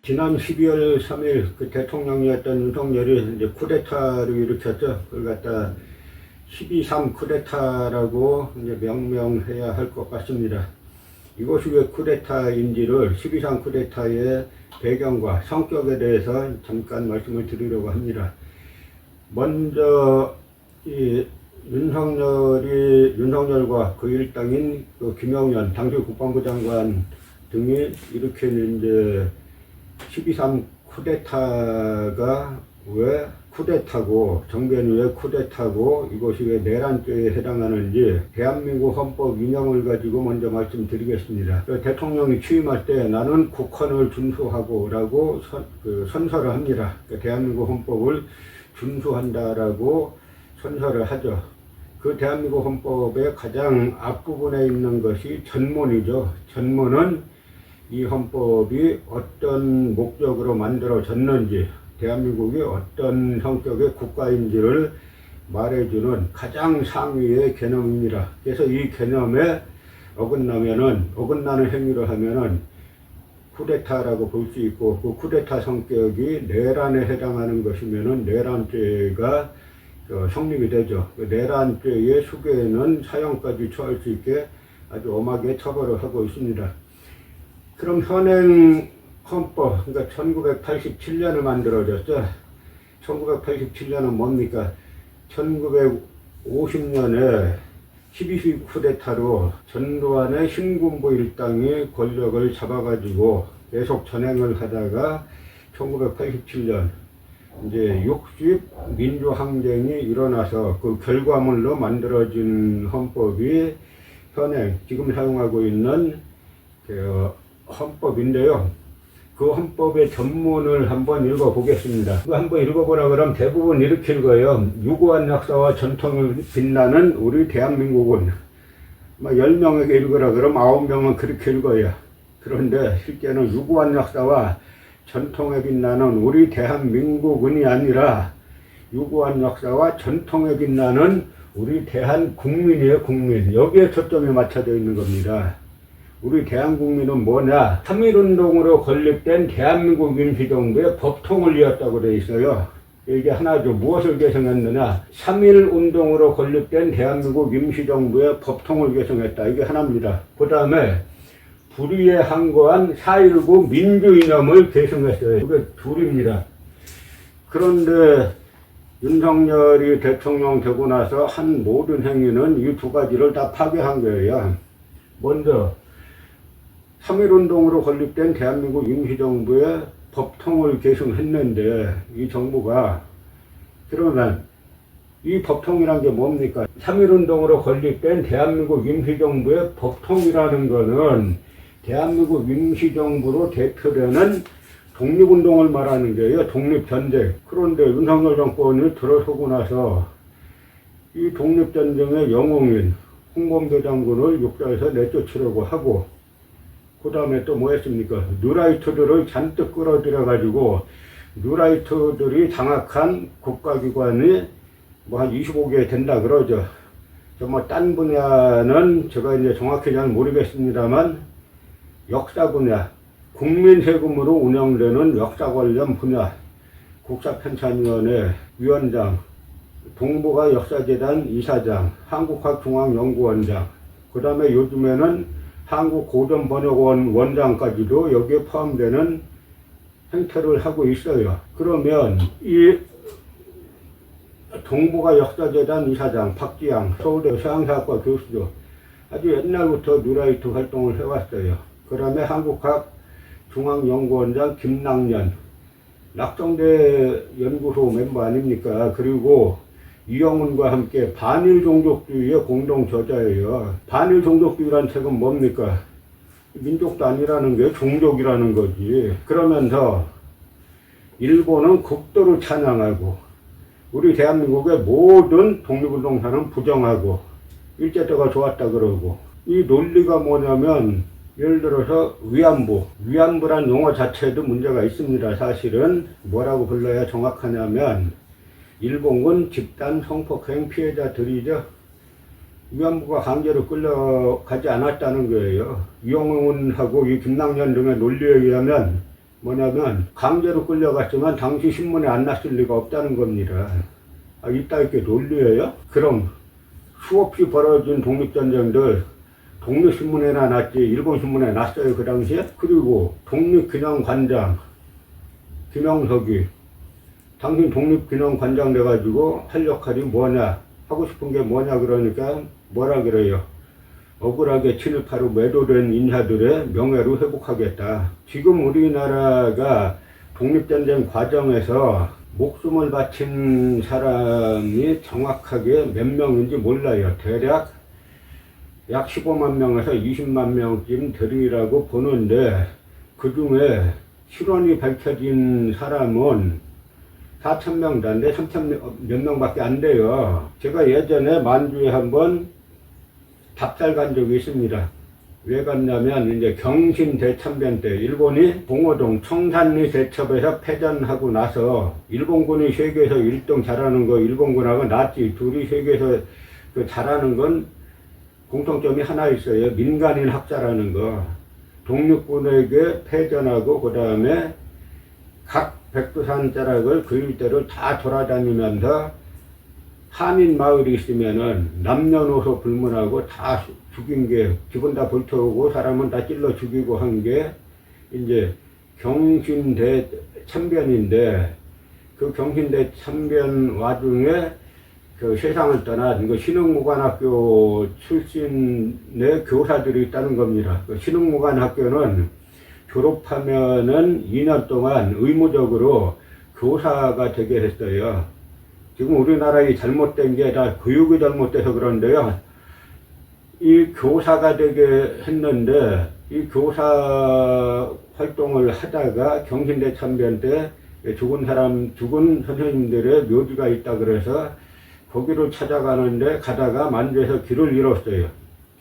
지난 12월 3일 그 대통령이었던 윤석열이 이제 쿠데타를 일으켰죠. 그걸 갖다 12.3 쿠데타라고 이제 명명해야 할 것 같습니다. 이것이 왜 쿠데타인지를 12.3 쿠데타의 배경과 성격에 대해서 잠깐 말씀을 드리려고 합니다. 먼저 이 윤석열과 그 일당인 그 김영현 당시 국방부 장관 등이 일으킨 이제 12.3 쿠데타가 왜 쿠데타고, 정변이 왜 쿠데타고, 이것이 왜 내란죄에 해당하는지 대한민국 헌법 인용을 가지고 먼저 말씀드리겠습니다. 대통령이 취임할 때 나는 국헌을 준수하고 라고 선서를 합니다. 대한민국 헌법을 준수한다라고 선서를 하죠. 그 대한민국 헌법의 가장 앞부분에 있는 것이 전문이죠. 전문은 이 헌법이 어떤 목적으로 만들어졌는지, 대한민국이 어떤 성격의 국가인지를 말해주는 가장 상위의 개념입니다. 그래서 이 개념에 어긋나는 행위를 하면은 쿠데타라고 볼 수 있고, 그 쿠데타 성격이 내란에 해당하는 것이면은 내란죄가 성립이 되죠. 그 내란죄의 수괴에는 사형까지 처할 수 있게 아주 엄하게 처벌을 하고 있습니다. 그럼 현행 헌법, 그러니까 1987년에 만들어졌죠. 1987년은 뭡니까? 1950년에 12.3 쿠데타로 전두환의 신군부 일당이 권력을 잡아가지고 계속 전행을 하다가 1987년 이제 60 민주항쟁이 일어나서 그 결과물로 만들어진 헌법이 현행 지금 사용하고 있는 그 헌법인데요. 그 헌법의 전문을 한번 읽어보겠습니다. 한번 읽어보라 그러면 대부분 이렇게 읽어요. 유구한 역사와 전통을 빛나는 우리 대한민국은, 10명에게 읽으라 그러면 9명은 그렇게 읽어요. 그런데 실제는 유구한 역사와 전통에 빛나는 우리 대한민국은이 아니라 유구한 역사와 전통에 빛나는 우리 대한국민이에요. 국민. 여기에 초점이 맞춰져 있는 겁니다. 우리 대한국민은 뭐냐? 3.1운동으로 건립된 대한민국 임시정부의 법통을 이었다고 되어 있어요. 이게 하나죠. 무엇을 개성했느냐? 3.1운동으로 건립된 대한민국 임시정부의 법통을 개성했다. 이게 하나입니다. 그 다음에 불의에 항거한 4.19 민주이념을 개성했어요. 이게 둘입니다. 그런데 윤석열이 대통령 되고 나서 한 모든 행위는 이 두 가지를 다 파괴한 거예요. 먼저 3.1운동으로 건립된 대한민국 임시정부의 법통을 개성했는데, 이 정부가, 그러면 이 법통이란 게 뭡니까? 3.1운동으로 건립된 대한민국 임시정부의 법통이라는 거는 대한민국 임시정부로 대표되는 독립운동을 말하는 거예요. 독립전쟁. 그런데 윤석열 정권이 들어서고 나서 이 독립전쟁의 영웅인 홍범도 장군을 육사에서 내쫓으려고 하고, 그 다음에 또 뭐 했습니까? 뉴라이트들을 잔뜩 끌어들여가지고, 뉴라이트들이 장악한 국가기관이 한 25개 된다 그러죠. 딴 분야는 제가 이제 정확히 잘 모르겠습니다만, 역사 분야, 국민 세금으로 운영되는 역사 관련 분야, 국사편찬위원회 위원장, 동북아 역사재단 이사장, 한국학중앙연구원장, 그 다음에 요즘에는 한국고전번역원 원장까지도 여기에 포함되는 행태를 하고 있어요. 그러면 이 동북아 역사재단 이사장 박지양, 서울대 서양사학과 교수죠. 아주 옛날부터 뉴라이트 활동을 해왔어요. 그 다음에 한국학중앙연구원장 김낙년, 낙성대 연구소 멤버 아닙니까? 그리고 이영훈과 함께 반일 종족주의의 공동 저자예요. 반일 종족주의라는 책은 뭡니까? 민족도 아니라는 게 종족이라는 거지. 그러면서 일본은 극도로 찬양하고, 우리 대한민국의 모든 독립운동사는 부정하고, 일제때가 좋았다 그러고, 이 논리가 뭐냐면, 예를 들어서 위안부란 용어 자체에도 문제가 있습니다. 사실은 뭐라고 불러야 정확하냐면 일본군 집단 성폭행 피해자들이죠. 위안부가 강제로 끌려가지 않았다는 거예요. 이영훈하고 이 김낙년 등의 논리에 의하면 뭐냐면 강제로 끌려갔지만 당시 신문에 안 났을 리가 없다는 겁니다. 이따 이렇게 논리예요? 그럼 수없이 벌어진 독립전쟁들 독립신문에나 났지 일본 신문에 났어요 그 당시에? 그리고 독립기념관장 김영석이 당신 독립기념관장 돼가지고 할 역할이 뭐냐 하고 싶은 게 뭐냐 그러니까 뭐라 그래요? 억울하게 친일파로 매도된 인사들의 명예를 회복하겠다. 지금 우리나라가 독립전쟁 과정에서 목숨을 바친 사람이 정확하게 몇 명인지 몰라요. 대략 약 15만 명에서 20만 명쯤 되리라고 보는데 그 중에 실원이 밝혀진 사람은 4,000명도 안 돼, 3,000 몇 명밖에 안 돼요. 제가 예전에 만주에 한번 답살 간 적이 있습니다. 왜 갔냐면 이제 경신 대참변 때 일본이 봉오동 청산리 대첩에서 패전하고 나서 일본군이 세계에서 1등 잘하는 거 일본군하고 나치 둘이 세계에서 그 잘하는 건 공통점이 하나 있어요. 민간인 학살하는 거. 독립군에게 패전하고 그 다음에 각 백두산 자락을 그 일대를 다 돌아다니면서 한인 마을이 있으면은 남녀노소 불문하고 다 죽인 게 기분 다 불태우고 사람은 다 찔러 죽이고 한 게 이제 경신대 참변인데 그 경신대 참변 와중에 그 세상을 떠난 그 신흥무관학교 출신의 교사들이 있다는 겁니다. 그 신흥무관학교는 졸업하면은 2년 동안 의무적으로 교사가 되게 했어요. 지금 우리나라의 잘못된 게 다 교육이 잘못돼서 그런데요. 이 교사가 되게 했는데 이 교사 활동을 하다가 경신대 참변 때 죽은 선생님들의 묘지가 있다 그래서 거기를 찾아가는데 가다가 만주에서 길을 잃었어요.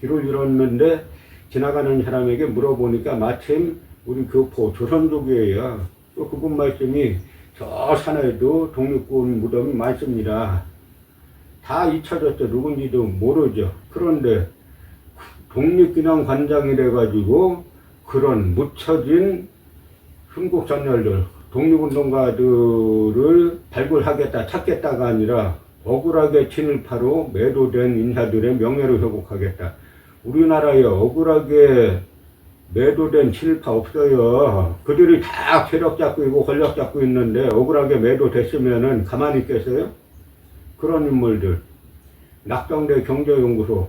길을 잃었는데 지나가는 사람에게 물어보니까 마침 우리 교포 조선족이에요. 또 그분 말씀이 저 산에도 독립군 무덤이 많습니다. 다 잊혀졌죠. 누군지도 모르죠. 그런데 독립기념관장이 돼가지고 그런 묻혀진 순국선열들, 독립운동가들을 발굴하겠다, 찾겠다가 아니라 억울하게 친일파로 매도된 인사들의 명예를 회복하겠다. 우리나라에 억울하게 매도된 친일파 없어요. 그들이 다 세력 잡고 있고 권력 잡고 있는데 억울하게 매도됐으면은 가만히 있겠어요? 그런 인물들. 낙동대 경제연구소,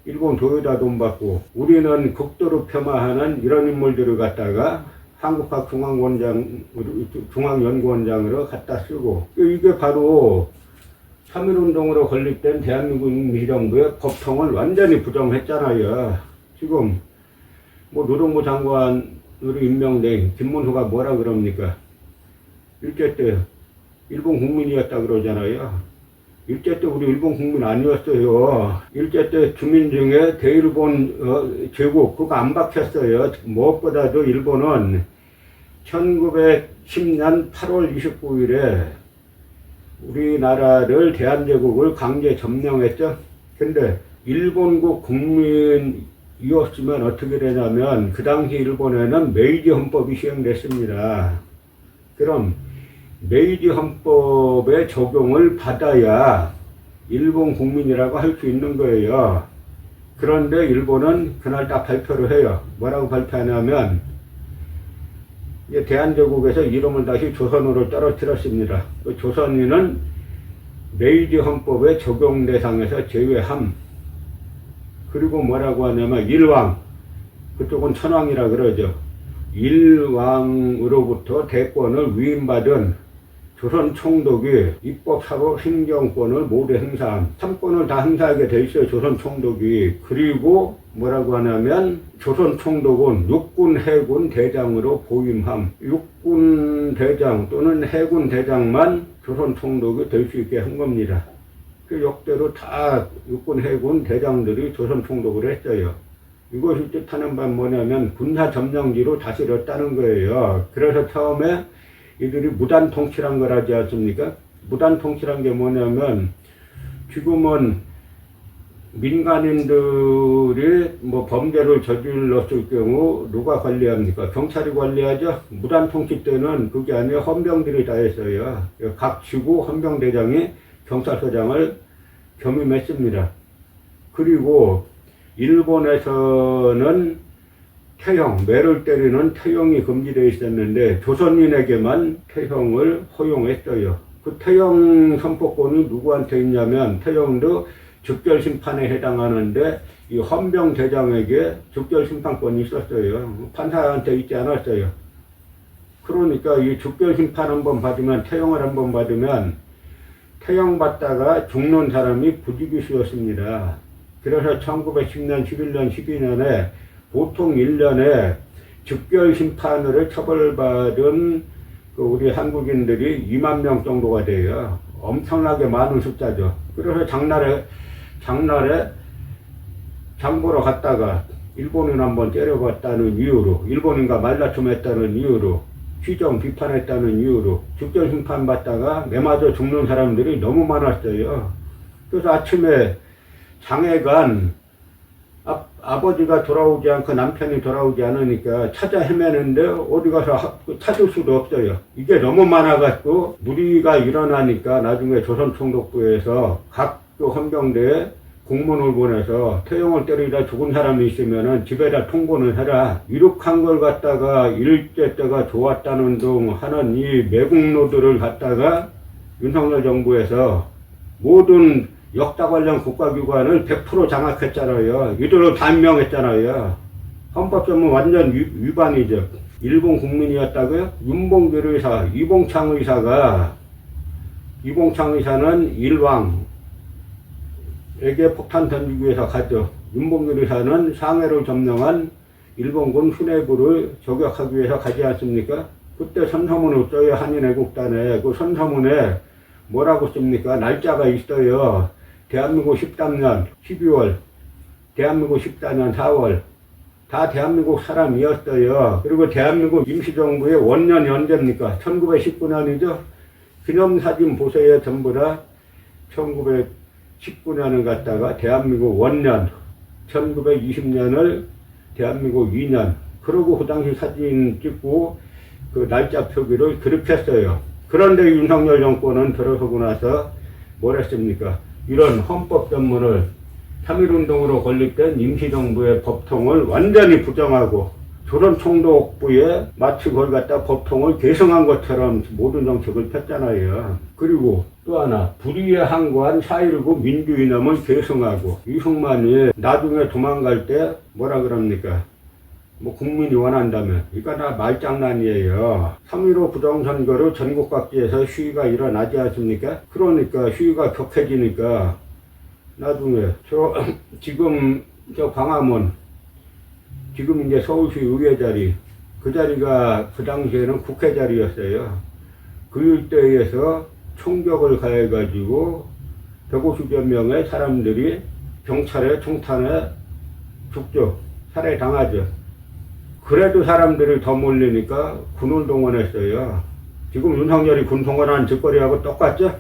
일본 도요다 돈 받고 우리는 극도로 폄하하는 이런 인물들을 갖다가 한국학 중앙연구원장으로 갖다 쓰고 이게 바로 3.1운동으로 건립된 대한민국 임시정부의 법통을 완전히 부정했잖아요. 지금 뭐 노동부 장관으로 임명된 김문수가 뭐라 그럽니까? 일제 때 일본 국민이었다 그러잖아요. 일제 때 우리 일본 국민 아니었어요. 일제 때 주민 중에 대일본 제국 그거 안 박혔어요. 무엇보다도 일본은 1910년 8월 29일에 우리나라를 대한제국을 강제 점령했죠. 근데 일본국 국민이었으면 어떻게 되냐면 그 당시 일본에는 메이지 헌법이 시행됐습니다. 그럼 메이지 헌법의 적용을 받아야 일본 국민이라고 할 수 있는 거예요. 그런데 일본은 그날 딱 발표를 해요. 뭐라고 발표하냐면 대한제국에서 이름을 다시 조선으로 떨어뜨렸습니다. 그 조선인은 메이지 헌법의 적용 대상에서 제외함. 그리고 뭐라고 하냐면 일왕, 그쪽은 천왕이라 그러죠. 일왕으로부터 대권을 위임받은 조선 총독이 입법, 사법, 행정권을 모두 행사함. 3권을 다 행사하게 돼 있어요. 조선 총독이. 그리고 뭐라고 하냐면 조선 총독은 육군 해군 대장으로 보임함. 육군 대장 또는 해군 대장만 조선 총독이 될 수 있게 한 겁니다. 그 역대로 다 육군 해군 대장들이 조선 총독을 했어요. 이것이 뜻하는 바는 뭐냐면 군사 점령지로 다스렸다는 거예요. 그래서 처음에 이들이 무단 통치란 걸 하지 않습니까? 무단 통치란 게 뭐냐면 지금은 민간인들이 뭐 범죄를 저질렀을 경우 누가 관리합니까? 경찰이 관리하죠. 무단통치 때는 그게 아니라 헌병들이 다 했어요. 각 지구 헌병대장이 경찰서장을 겸임했습니다. 그리고 일본에서는 태형, 매를 때리는 태형이 금지되어 있었는데 조선인에게만 태형을 허용했어요. 그 태형 선포권이 누구한테 있냐면 태형도 즉결심판에 해당하는데 이 헌병대장에게 즉결심판권이 있었어요. 판사한테 있지 않았어요. 그러니까 이 즉결심판 한번 받으면, 태형을 한번 받으면 태형 받다가 죽는 사람이 부지기수였습니다. 그래서 1910년, 11년, 12년에 보통 1년에 즉결심판으로 처벌받은 우리 한국인들이 2만 명 정도가 돼요. 엄청나게 많은 숫자죠. 그래서 장날에 장보러 갔다가 일본인 한번 때려봤다는 이유로, 일본인과 말다툼했다는 이유로, 휘정 비판했다는 이유로 즉결심판 받다가 매맞아 죽는 사람들이 너무 많았어요. 그래서 아침에 장애간 아버지가 돌아오지 않고 남편이 돌아오지 않으니까 찾아 헤매는데 어디 가서 찾을 수도 없어요. 이게 너무 많아가지고 무리가 일어나니까 나중에 조선총독부에서 각 헌병대에 공문을 보내서 태형을 때리다 죽은 사람이 있으면은 집에다 통보는 해라. 이륙한 걸 갖다가 일제 때가 좋았다는 등 하는 이 매국노들을 갖다가 윤석열 정부에서 모든 역사 관련 국가기관을 100% 장악했잖아요. 이들을 단명했잖아요. 헌법조문 완전 위반이죠. 일본 국민이었다고요? 윤봉길 의사, 이봉창 의사는 일왕에게 폭탄 던지기 위해서 갔죠. 윤봉길 의사는 상해를 점령한 일본군 수뇌부를 저격하기 위해서 가지 않습니까? 그때 선서문을 써요. 한인애국단에. 그 선서문에 뭐라고 씁니까? 날짜가 있어요. 대한민국 13년 12월, 대한민국 14년 4월, 다 대한민국 사람이었어요. 그리고 대한민국 임시정부의 원년이 언제입니까? 1919년이죠. 기념사진 보세요. 전부 다 1919년을 갖다가 대한민국 원년, 1920년을 대한민국 2년, 그러고 그 당시 사진 찍고 그 날짜 표기를 그렇게 했어요. 그런데 윤석열 정권은 들어서고 나서 뭘 했습니까? 이런 헌법 전문을 3.1운동으로 건립된 임시정부의 법통을 완전히 부정하고 조선총독부에 마치 그걸 갖다 법통을 계승한 것처럼 모든 정책을 폈잖아요. 그리고 또 하나, 불의에 항거한 4.19 민주이념을 계승하고, 이승만이 나중에 도망갈 때 뭐라 그럽니까? 뭐 국민이 원한다면. 이거 다 말장난이에요. 3.15 부정선거로 전국 각지에서 시위가 일어나지 않습니까? 그러니까 시위가 격해지니까 나중에 지금 광화문, 지금 이제 서울시 의회 자리, 그 자리가 그 당시에는 국회 자리였어요. 그 일대에서 총격을 가해가지고 150여 명의 사람들이 경찰의 총탄에 죽죠. 살해당하죠. 그래도 사람들이 더 몰리니까 군을 동원했어요. 지금 윤석열이 군 동원한 짓거리하고 똑같죠?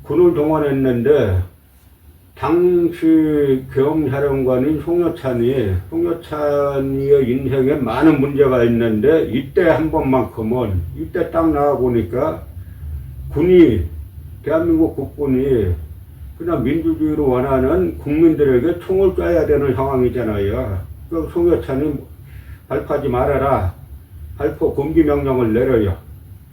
군을 동원했는데 당시 계엄사령관인 송여찬이의 인생에 많은 문제가 있는데 이때 한 번만큼은, 이때 딱 나와보니까 대한민국 국군이 그냥 민주주의를 원하는 국민들에게 총을 쏴야 되는 상황이잖아요. 그 송여찬이 발표하지 말아라, 발표 금지 명령을 내려요.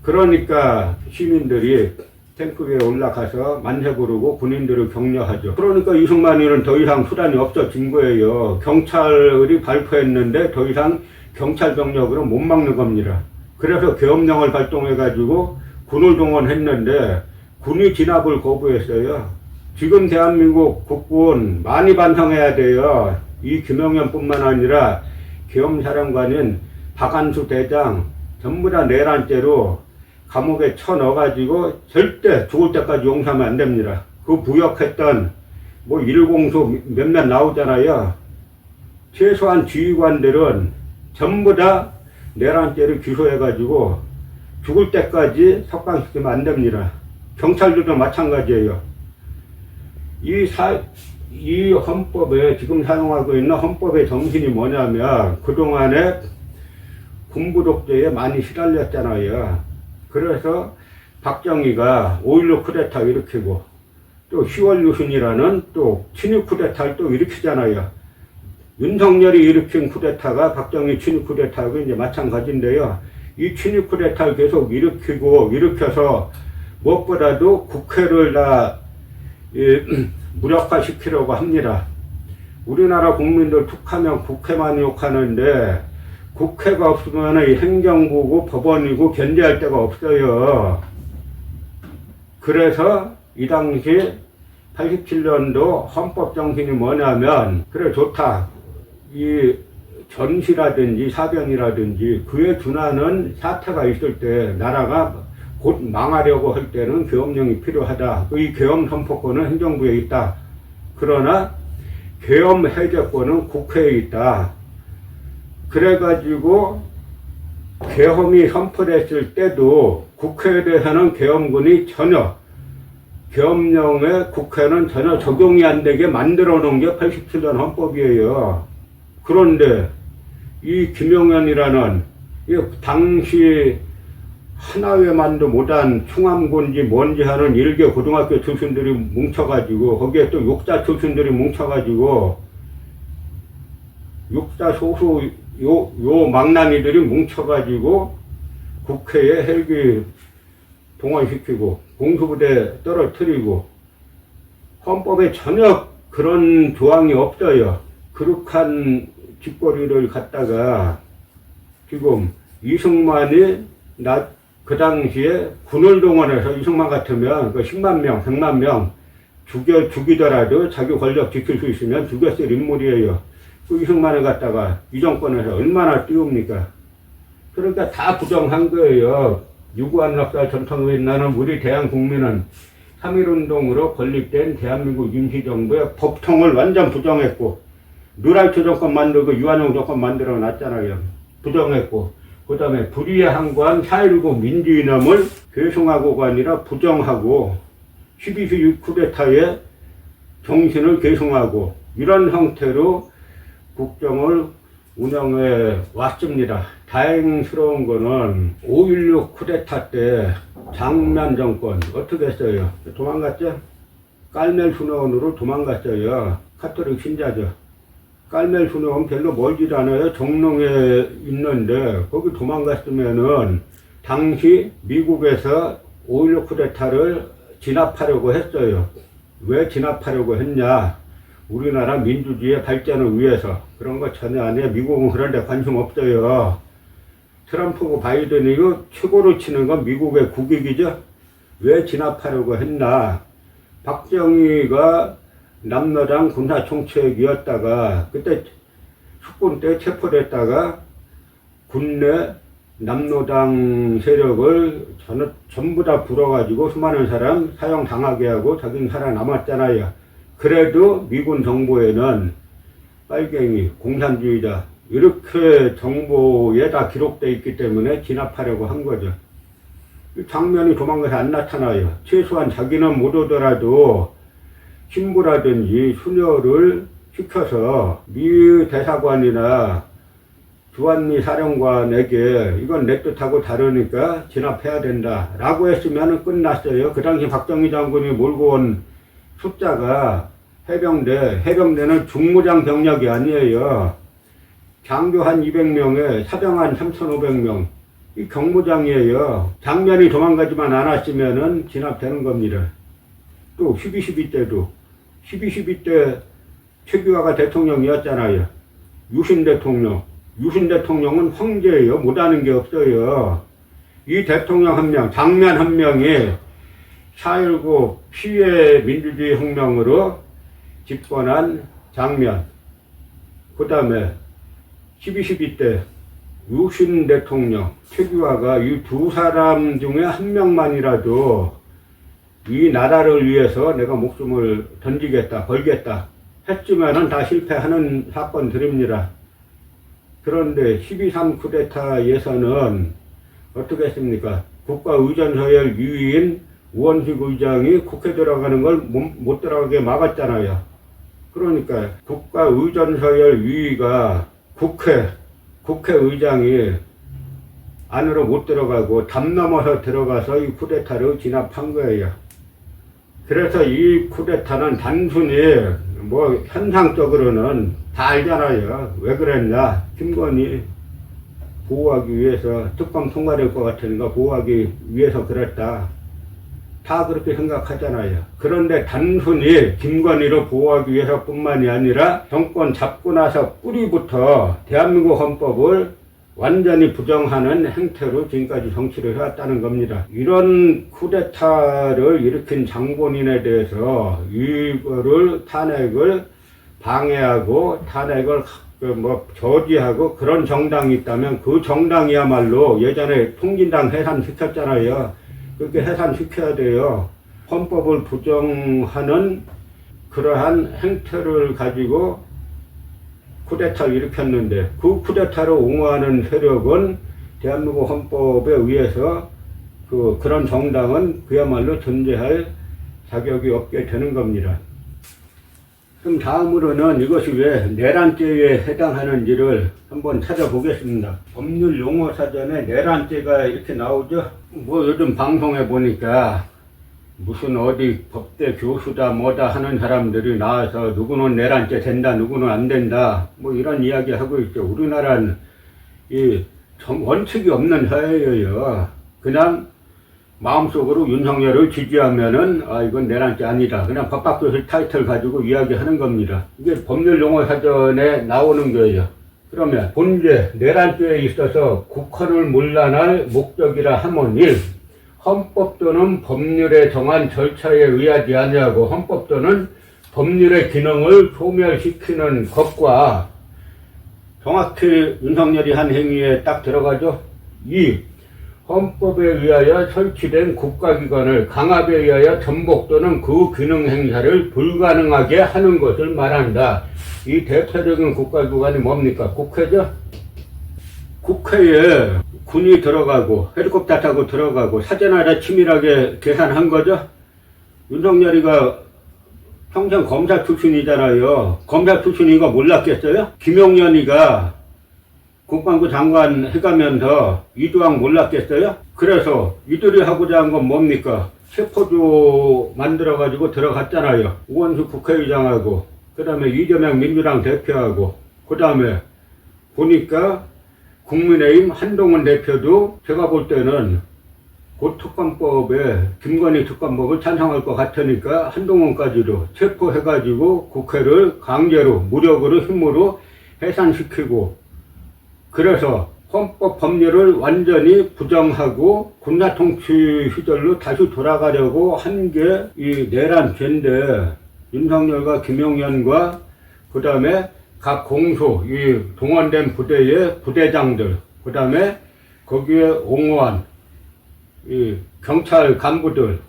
그러니까 시민들이 탱크 위에 올라가서 만세 부르고 군인들을 격려하죠. 그러니까 이승만이는 더 이상 수단이 없어진 거예요. 경찰이 발표했는데 더 이상 경찰 병력으로 못 막는 겁니다. 그래서 계엄령을 발동해가지고 군을 동원했는데 군이 진압을 거부했어요. 지금 대한민국 국군 많이 반성해야 돼요. 이 김영현뿐만 아니라 계엄사령관인 박한수 대장 전부 다 내란죄로 감옥에 쳐넣어가지고 절대 죽을 때까지 용서하면 안 됩니다. 그 부역했던 뭐 일공수 몇몇 나오잖아요. 최소한 지휘관들은 전부 다 내란죄를 기소해가지고 죽을 때까지 석방시키면 안 됩니다. 경찰들도 마찬가지예요. 이 헌법에 지금 사용하고 있는 헌법의 정신이 뭐냐면 그동안에 군부 독재에 많이 시달렸잖아요. 그래서 박정희가 5.16 쿠데타 일으키고 또 10월 유신이라는 또 친일 쿠데타를 또 일으키잖아요. 윤석열이 일으킨 쿠데타가 박정희 친일 쿠데타하고 이제 마찬가지인데요. 이 친일 쿠데타를 계속 일으켜서 무엇보다도 국회를 다 무력화시키려고 합니다. 우리나라 국민들 툭하면 국회만 욕하는데 국회가 없으면 이 행정부고 법원이고 견제할 데가 없어요. 그래서 이 당시 87년도 헌법 정신이 뭐냐면 그래 좋다. 이 전시라든지 사변이라든지 그에 준하는 사태가 있을 때 나라가 곧 망하려고 할 때는 계엄령이 필요하다. 이 계엄 선포권은 행정부에 있다. 그러나 계엄 해제권은 국회에 있다. 그래가지고 계엄이 선포됐을 때도 국회에 대해서는 계엄군이 전혀 계엄령에 국회는 전혀 적용이 안 되게 만들어 놓은 게 87년 헌법이에요. 그런데 이 김용현이라는 이 당시 하나회만도 못한 충암군지 뭔지 하는 일개 고등학교 출신들이 뭉쳐가지고 거기에 또 육사 출신들이 뭉쳐가지고 육사 소수 요 망나니들이 뭉쳐가지고 국회에 헬기 동원시키고 공수부대 떨어뜨리고 헌법에 전혀 그런 조항이 없어요. 그룩한 짓거리를 갖다가 지금 이승만이 그 당시에 군을 동원해서 이승만 같으면 그 10만 명, 100만 명 죽이더라도 자기 권력 지킬 수 있으면 죽였을 인물이에요. 그 이승만을 갖다가 이 정권에서 얼마나 띄웁니까? 그러니까 다 부정한 거예요. 유구한 역사 전통이 나는 우리 대한 국민은 3.1운동으로 건립된 대한민국 임시정부의 법통을 완전 부정했고 누랄트 정권 만들고 유한용 정권 만들어 놨잖아요. 부정했고 그 다음에 불의에 항거한 4.19 민주이념을 계승하고가 아니라 부정하고 12.12 쿠데타의 정신을 계승하고 이런 형태로 국정을 운영해 왔습니다. 다행스러운 거는 5.16 쿠데타 때 장면 정권 어떻게 했어요? 도망갔죠? 깔멜 수녀원으로 도망갔어요. 카톨릭 신자죠. 깔멜 수녀원 별로 멀지도 않아요. 정릉에 있는데 거기 도망갔으면은 당시 미국에서 5.16 쿠데타를 진압하려고 했어요. 왜 진압하려고 했냐? 우리나라 민주주의의 발전을 위해서. 그런 거 전혀 안 해요. 미국은 그런 데 관심 없어요. 트럼프고 바이든이 최고로 치는 건 미국의 국익이죠. 왜 진압하려고 했나? 박정희가 남로당 군사총책이었다가 그때 숙군 때 체포됐다가 군내 남로당 세력을 전부 다 불어가지고 수많은 사람 사형당하게 하고 자기는 살아남았잖아요. 그래도 미군 정보에는 빨갱이, 공산주의자 이렇게 정보에 다 기록되어 있기 때문에 진압하려고 한 거죠. 장면이 도망가서 안 나타나요. 최소한 자기는 못 오더라도 신부라든지 수녀를 시켜서 미 대사관이나 주한미 사령관에게 이건 내 뜻하고 다르니까 진압해야 된다 라고 했으면 끝났어요. 그 당시 박정희 장군이 몰고 온 숫자가 해병대는 중무장 병력이 아니에요. 장교 한 200명에 사병 한 3,500명. 이 경무장이에요. 장면이 도망가지만 않았으면은 진압되는 겁니다. 또 12.12 때도 12.12 때 최규하가 대통령이었잖아요. 유신 대통령은 황제예요. 못하는 게 없어요. 이 대통령 한 명, 장면 한 명이 4.19 피해 민주주의 혁명으로 집권한 장면. 그 다음에 12.12 때 유신 대통령, 최규하가 이 두 사람 중에 한 명만이라도 이 나라를 위해서 내가 목숨을 던지겠다, 걸겠다 했지만은 다 실패하는 사건들입니다. 그런데 12.3 쿠데타에서는 어떻게 했습니까? 국가의전서열 2위인 우원식 의장이 국회 들어가는 걸 못 들어가게 막았잖아요. 그러니까 국가의전서열위가 국회의장이 안으로 못 들어가고 담 넘어서 들어가서 이 쿠데타를 진압한 거예요. 그래서 이 쿠데타는 단순히 뭐 현상적으로는 다 알잖아요. 왜 그랬냐. 김건희 보호하기 위해서, 특검 통과될 것 같으니까 보호하기 위해서 그랬다. 다 그렇게 생각하잖아요. 그런데 단순히 김건희를 보호하기 위해서 뿐만이 아니라 정권 잡고 나서 뿌리부터 대한민국 헌법을 완전히 부정하는 행태로 지금까지 정치를 해왔다는 겁니다. 이런 쿠데타를 일으킨 장본인에 대해서 이거를 탄핵을 방해하고 탄핵을 저지하고 그런 정당이 있다면 그 정당이야말로 예전에 통진당 해산시켰잖아요. 그렇게 해산시켜야 돼요. 헌법을 부정하는 그러한 행태를 가지고 쿠데타를 일으켰는데 그 쿠데타를 옹호하는 세력은 대한민국 헌법에 의해서 그런 정당은 그야말로 존재할 자격이 없게 되는 겁니다. 그럼 다음으로는 이것이 왜 내란죄에 해당하는지를 한번 찾아보겠습니다. 법률 용어 사전에 내란죄가 이렇게 나오죠. 뭐 요즘 방송에 보니까 무슨 어디 법대 교수다 뭐다 하는 사람들이 나와서 누구는 내란죄 된다 누구는 안 된다 뭐 이런 이야기 하고 있죠. 우리나라는 이 원칙이 없는 사회예요. 그냥 마음속으로 윤석열을 지지하면은 이건 내란죄 아니다. 그냥 법 바꿔서 타이틀 가지고 이야기하는 겁니다. 이게 법률 용어 사전에 나오는 거예요. 그러면 본죄 내란죄에 있어서 국헌을 문란할 목적이라 하면 1. 헌법 또는 법률에 정한 절차에 의하지 아니하고 헌법 또는 법률의 기능을 소멸시키는 것과 정확히 윤석열이 한 행위에 딱 들어가죠. 2. 헌법에 의하여 설치된 국가기관을 강압에 의하여 전복 또는 그 기능 행사를 불가능하게 하는 것을 말한다. 이 대표적인 국가기관이 뭡니까? 국회죠? 국회에 군이 들어가고 헬리콥터 타고 들어가고 사전하에 치밀하게 계산한 거죠. 윤석열이가 평생 검사 출신이잖아요. 검사 출신이가 몰랐겠어요? 김용현이가 국방부 장관 해가면서 이두왕 몰랐겠어요? 그래서 이들이 하고자 한 건 뭡니까? 체포조 만들어가지고 들어갔잖아요. 우원수 국회의장하고 그 다음에 이재명 민주당 대표하고 그 다음에 보니까 국민의힘 한동훈 대표도 제가 볼 때는 그 특검법에 김건희 특검법을 찬성할 것 같으니까 한동훈까지도 체포해가지고 국회를 강제로 무력으로 힘으로 해산시키고 그래서 헌법 법률을 완전히 부정하고 군사 통치 시절로 다시 돌아가려고 한 게 이 내란죄인데 윤석열과 김용현과 그 다음에 각 공소, 이 동원된 부대의 부대장들, 그 다음에 거기에 옹호한 이 경찰 간부들,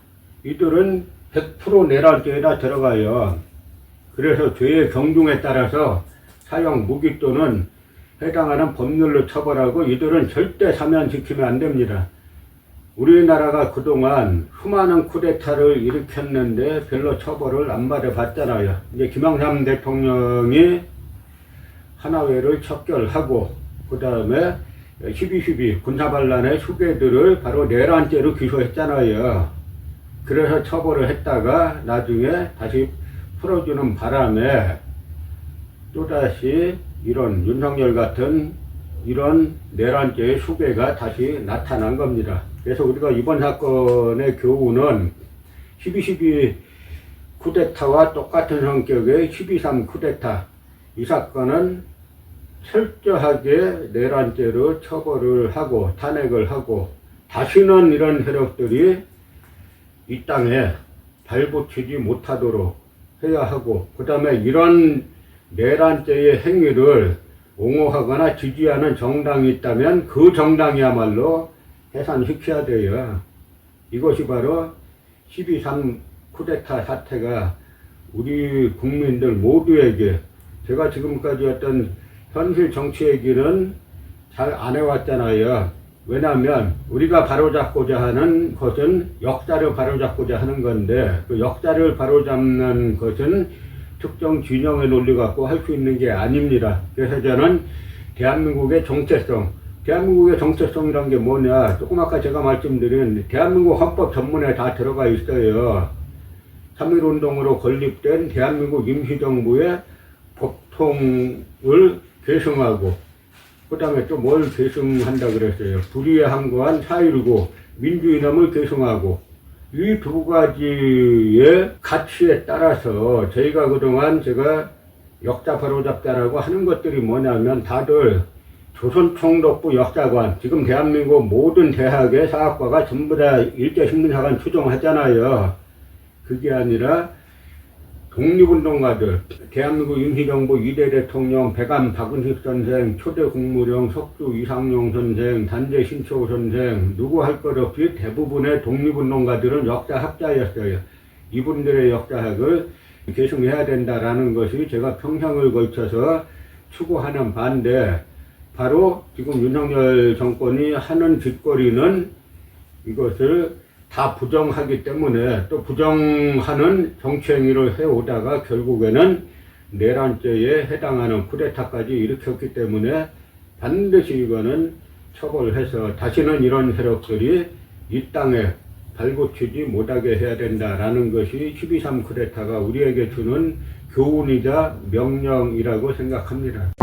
이들은 100% 내란죄에다 들어가요. 그래서 죄의 경중에 따라서 사형 무기 또는 해당하는 법률로 처벌하고 이들은 절대 사면시키면 안 됩니다. 우리나라가 그동안 수많은 쿠데타를 일으켰는데 별로 처벌을 안 받아봤잖아요. 이제 김영삼 대통령이 하나회를 척결하고 그 다음에 12.12 군사반란의 수괴들을 바로 내란죄로 기소했잖아요. 그래서 처벌을 했다가 나중에 다시 풀어주는 바람에 또다시 이런 윤석열 같은 이런 내란죄의 수괴가 다시 나타난 겁니다. 그래서 우리가 이번 사건의 교훈은 12.12 쿠데타와 똑같은 성격의 12.3 쿠데타, 이 사건은 철저하게 내란죄로 처벌을 하고 탄핵을 하고 다시는 이런 세력들이 이 땅에 발붙이지 못하도록 해야 하고 그 다음에 이런 내란죄의 행위를 옹호하거나 지지하는 정당이 있다면 그 정당이야말로 해산시켜야 돼요. 이것이 바로 12.3 쿠데타 사태가 우리 국민들 모두에게 제가 지금까지 어떤 현실 정치 얘기는 잘 안 해왔잖아요. 왜냐하면 우리가 바로잡고자 하는 것은 역사를 바로잡고자 하는 건데 그 역사를 바로잡는 것은 특정 진영의 논리 갖고 할 수 있는 게 아닙니다. 그래서 저는 대한민국의 정체성이란 게 뭐냐, 조금 아까 제가 말씀드린 대한민국 헌법 전문에 다 들어가 있어요. 3.1운동으로 건립된 대한민국 임시정부의 법통을 계승하고, 그 다음에 또 뭘 계승한다 그랬어요. 불의에 항거한 4.19 민주이념을 계승하고, 이 두 가지의 가치에 따라서 저희가 그동안 제가 역사 바로잡자라고 하는 것들이 뭐냐면, 다들 조선총독부 역사관, 지금 대한민국 모든 대학의 사학과가 전부 다 일제신문사관 추종하잖아요. 그게 아니라 독립운동가들, 대한민국 임시정부 2대 대통령 백암 박은식 선생, 초대 국무령 석주 이상용 선생, 단재 신초 선생, 누구 할 것 없이 대부분의 독립운동가들은 역사학자였어요. 이분들의 역사학을 계승해야 된다라는 것이 제가 평생을 걸쳐서 추구하는 바인데, 바로 지금 윤석열 정권이 하는 짓거리는 이것을 다 부정하기 때문에, 또 부정하는 정치행위를 해오다가 결국에는 내란죄에 해당하는 쿠데타까지 일으켰기 때문에 반드시 이거는 처벌해서 다시는 이런 세력들이 이 땅에 발붙이지 못하게 해야 된다라는 것이 12.3 쿠데타가 우리에게 주는 교훈이자 명령이라고 생각합니다.